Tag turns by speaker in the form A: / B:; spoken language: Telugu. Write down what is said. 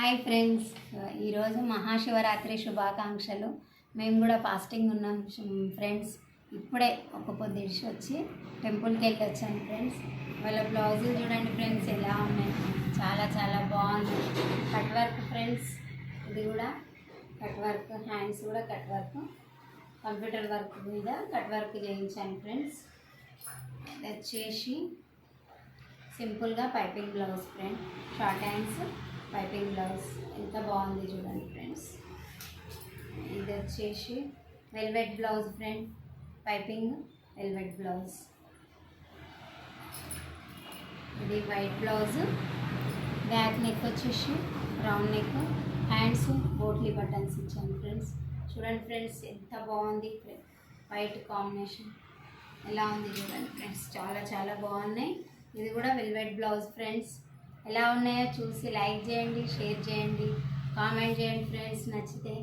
A: హాయ్ ఫ్రెండ్స్, ఈరోజు మహాశివరాత్రి శుభాకాంక్షలు. మేము కూడా ఫాస్టింగ్ ఉన్నాం ఫ్రెండ్స్. ఇప్పుడే ఒక పొద్దుడిచి వచ్చి టెంపుల్కి వెళ్ళి వచ్చాను ఫ్రెండ్స్. వాళ్ళ బ్లౌజులు చూడండి ఫ్రెండ్స్ ఎలా ఉన్నాయి, చాలా చాలా బాగున్నాయి. కట్ వర్క్ ఫ్రెండ్స్, ఇది కూడా కట్ వర్క్, హ్యాండ్స్ కూడా కట్ వర్క్, కంప్యూటర్ వర్క్ మీద కట్ వర్క్ చేయించాను ఫ్రెండ్స్. ఇది వచ్చేసి సింపుల్గా piping blouse friend, short hands piping blouse ఎంత బాగుంది చూడండి ఫ్రెండ్స్. ఇది వచ్చేసి velvet blouse friend, piping velvet blouse. ఇది వైట్ బ్లౌజ్, బ్యాక్ నెక్ వచ్చేసి రౌండ్ నెక్, హ్యాండ్స్ బోట్లీ బటన్స్ ఇచ్చాను ఫ్రెండ్స్. చూడండి ఫ్రెండ్స్ ఎంత బాగుంది, వైట్ కాంబినేషన్ ఎలా ఉంది చూడండి ఫ్రెండ్స్, చాలా చాలా బాగున్నాయి. ఇది కూడా వెల్వెట్ బ్లౌజ్ ఫ్రెండ్స్. ఎలా ఉన్నాయో చూసి లైక్ చేయండి, షేర్ చేయండి, కామెంట్ చేయండి ఫ్రెండ్స్ నచ్చితే.